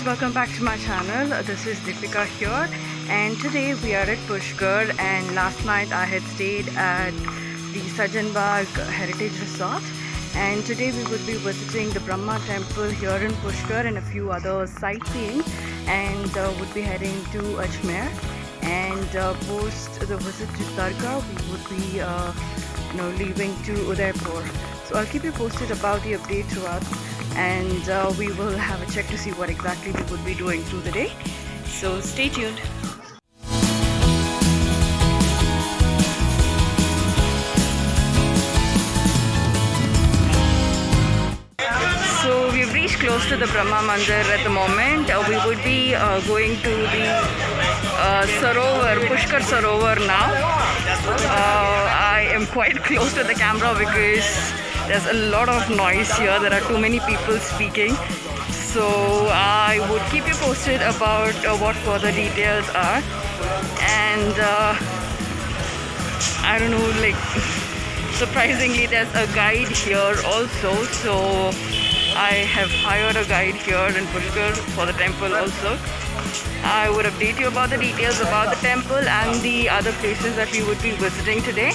welcome back to my channel. This is Deepika here, and today we are at Pushkar, and last night I had stayed at the Sajanbagh Heritage Resort, and today we would be visiting the Brahma temple here in Pushkar and a few other sightseeing, and would be heading to Ajmer, and post the visit to Dargah we would be leaving to Udaipur. So I'll keep you posted about the update throughout, and we will have a check to see what exactly we would be doing through the day. So stay tuned. So we've reached close to the Brahma Mandir at the moment. We would be going to the Sarovar, Pushkar Sarovar now. I am quite close to the camera because there's a lot of noise here. There are too many people speaking. So I would keep you posted about what further details are. And I don't know, like, surprisingly there's a guide here also. So I have hired a guide here in Pushkar for the temple also. I would update you about the details about the temple and the other places that we would be visiting today.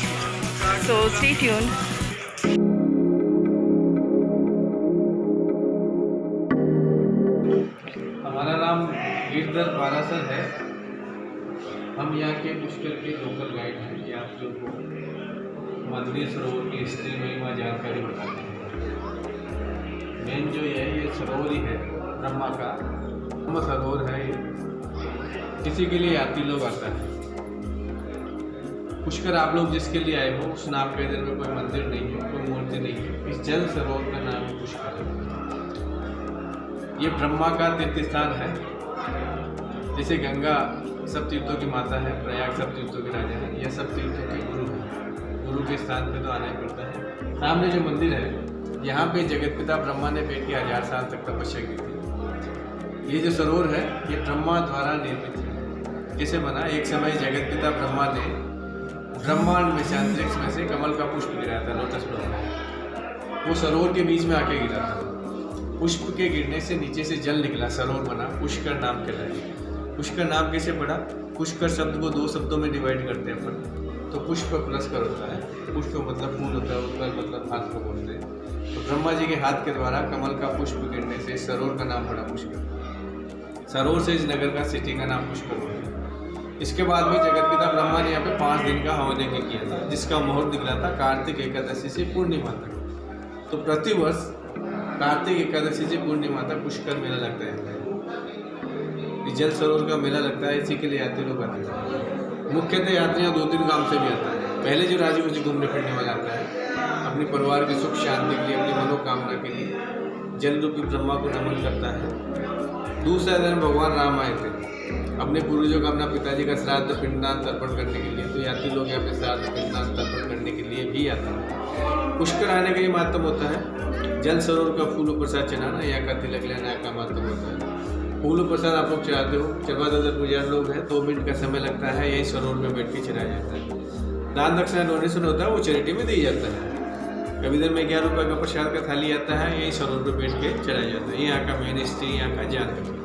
So stay tuned. हमारा नाम गिरधर पारासर है। हम यहाँ के पुष्कर के local guide हैं। ये आप लोग को मंदिर सरोवर की हिस्ट्री महिमा जानकारी बताते हैं। मेन जो ये सरोवर ही है ब्रह्मा का ब्रह्म सरोवर है। ये किसी के लिए यात्री लोग आता है। पुष्कर आप लोग जिसके लिए आए हो उस नाम के इधर में कोई मंदिर नहीं है, कोई मूर्ति नहीं है। इस जल सरोवर का नाम है पुष्कर। ये ब्रह्मा का तीर्थ स्थान है। जैसे गंगा सब तीर्थों की माता है, प्रयाग सब तीर्थों के राजा है, यह सब तीर्थों के गुरु हैं। गुरु के स्थान पे तो आना ही पड़ता है। सामने जो मंदिर है यहाँ पे जगतपिता ब्रह्मा ने बैठ के 1000 साल तक तपस्या की थी। ये जो सरोवर है ये ब्रह्मा द्वारा निर्मित है। कैसे बना? एक समय जगतपिता ब्रह्मा ने ब्रह्मांड में से, अंतरिक्ष में से कमल का पुष्प गिराया था, लोटस फ्लावर। वो सरोवर के बीच में आके गिरा था। पुष्प के गिरने से नीचे से जल निकला, सरोवर बना, पुष्कर नाम कहलाया। पुष्कर नाम कैसे पड़ा? पुष्कर शब्द को 2 शब्दों में डिवाइड करते हैं अपन। तो पुष्प प्लस कर होता है। पुष्प मतलब फूल होता है, उत्कर मतलब हाथ को बोलते हैं। तो ब्रह्मा जी के हाथ के द्वारा कमल का पुष्प गिरने से सरोवर का नाम पड़ा पुष्कर। सरोवर से इस नगर का, सिटी का नाम पुष्कर हो गया। इसके बाद भी जगतपिता ब्रह्मा ने यहाँ पे 5 दिन का हवन यज्ञ किया था, जिसका मुहूर्त निकला था कार्तिक एकादशी से पूर्णिमा तक। तो प्रतिवर्ष कार्तिक एकादशी से पूर्णिमा तक पुष्कर मेला लगता है। जल सरोवर का मेला लगता है, इसी के लिए यात्री लोग आते हैं। मुख्यतः यात्रियाँ 2-3 गांव से भी आता है। पहले जो राजी मुझे घूमने फिरने वाला आता है अपने परिवार की सुख शांति के लिए, अपनी मनोकामना के लिए जल रूपी ब्रह्मा को नमन करता है। दूसरा दिन भगवान राम आए थे अपने पूर्वजों का, अपना पिताजी का श्राद्ध पिंडदान तर्पण करने के लिए। तो यात्री लोग यहाँ पे श्राद्ध पिंडदान तर्पण करने के लिए भी आते हैं। पुष्कर आने का ये महत्व होता है। जल सरोवर का फूल प्रसाद चढ़ाना यहाँ का तिलक लेना यहाँ का महत्व होता है। फूल प्रसाद आप लोग चढ़ाते हो, चरवा दर पुजारी लोग हैं, 2 मिनट का समय लगता है। यही सरोवर में बैठ के चढ़ाया जाता है। दान दक्षिणा डोनेशन होता है, वो चैरिटी में दी जाता है। कभी दिन में 11 रुपये का प्रसाद का थाली आता है, यही सरोवर पर बैठ के चढ़ाया जाता है। यहाँ का मेन हिस्ट्री, यहाँ का जानकारी।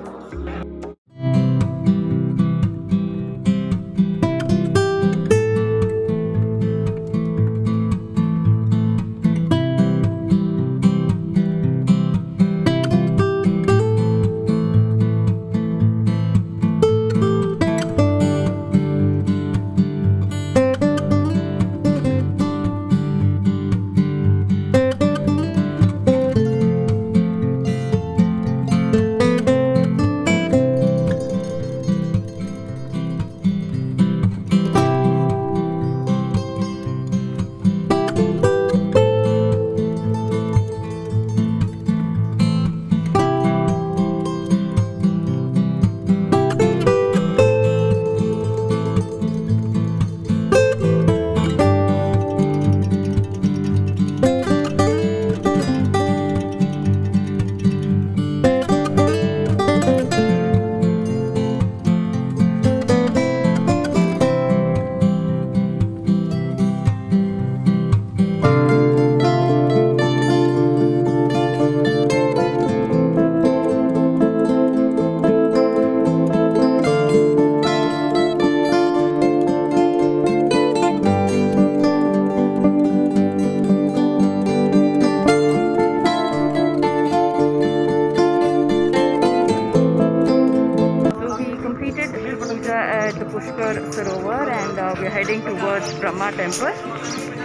at the Pushkar Sarovar and we are heading towards Brahma temple.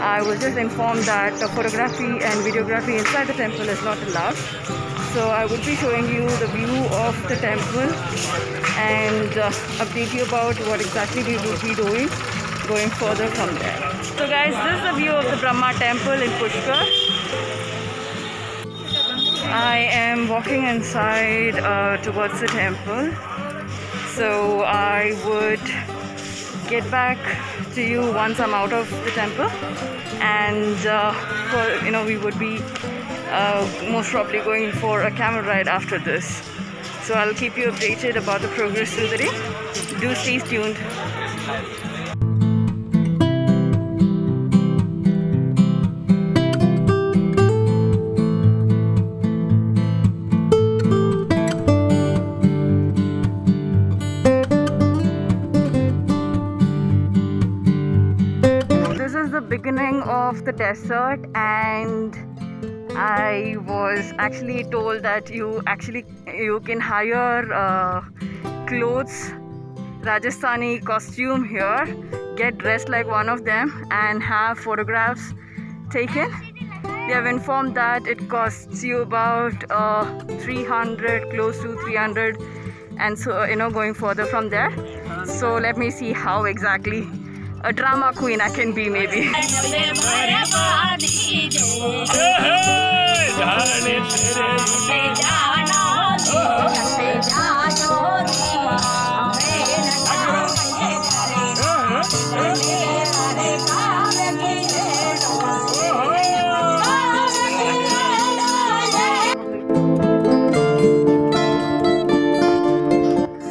I was just informed that photography and videography inside the temple is not allowed. So I will be showing you the view of the temple and update you about what exactly we will be doing going further from there. So guys, this is the view of the Brahma temple in Pushkar. I am walking inside towards the temple. So I would get back to you once I'm out of the temple, and we would be most probably going for a camel ride after this. So I'll keep you updated about the progress through the day. Do stay tuned. This is the beginning of the desert, and I was actually told that you can hire clothes, Rajasthani costume here, get dressed like one of them and have photographs taken. They have informed that it costs you about 300, close to 300, and so going further from there. So let me see how exactly a drama queen I can be, maybe.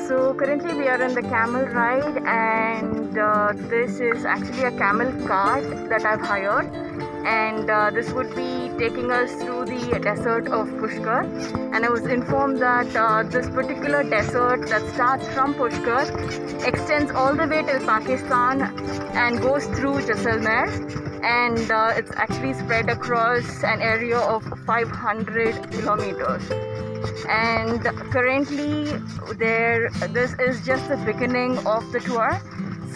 So currently we are in the camel ride, and this is actually a camel cart that I've hired, and this would be taking us through the desert of Pushkar. And I was informed that this particular desert that starts from Pushkar extends all the way till Pakistan and goes through Jaisalmer, and it's actually spread across an area of 500 kilometers. And currently this is just the beginning of the tour,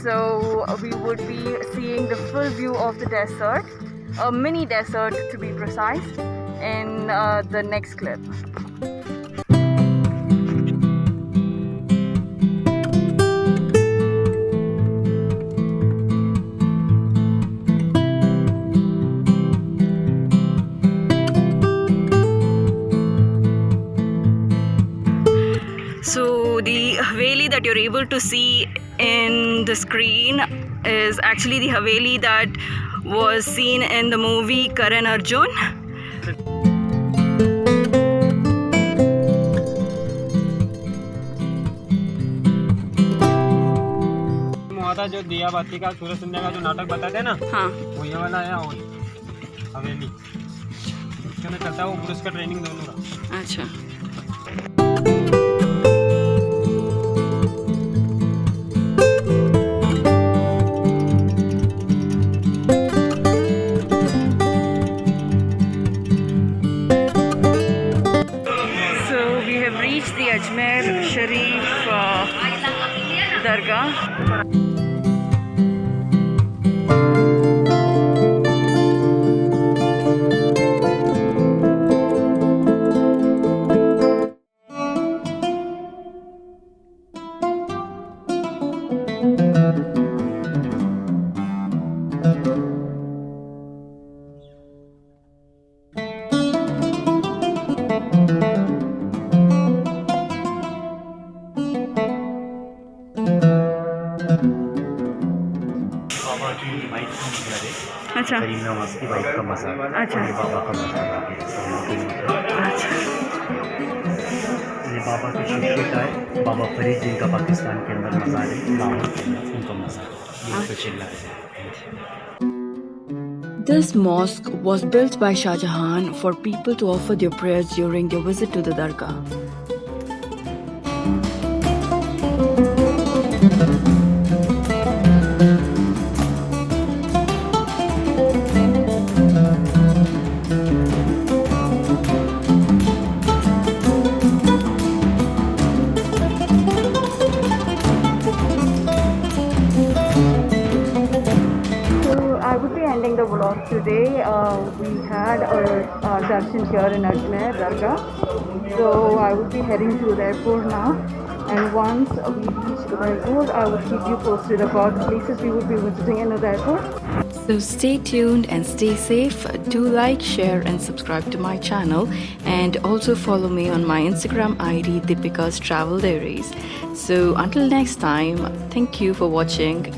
so we would be seeing the full view of the desert, a mini desert to be precise, in the next clip. So the Haveli that you're able to see in the screen is actually the Haveli that was seen in the movie Karan Arjun. जो दिया बाती का सूरज संध्या का जो नाटक बताते हैं ना, हाँ, वो ये वाला है और हवेली उसके अंदर चलता है वो पुरुष का ट्रेनिंग दोनों का। अच्छा। So we have reached the Ajmer Sharif Dargah. अच्छा, करीम नवाज की वाइफ का मज़ार, अच्छा, ये बाबा का मज़ार है। अच्छा, ये बाबा के शिष्य का है, बाबा फरीद जिनका पाकिस्तान के अंदर मज़ार है, लाहौर के अंदर उनका मज़ार, ये तो चिल्ला है। This mosque was built by Shah Jahan for people to offer their prayers during their visit to the Dargah. ending the vlog today. We had our darshan here in Ajmer Dargah. So I will be heading to Udaipur now. And once we reach Udaipur, I will keep you posted about the places we will be visiting in Udaipur. So stay tuned and stay safe. Do like, share and subscribe to my channel, and also follow me on my Instagram ID Deepika's Travel Diaries. So until next time, thank you for watching.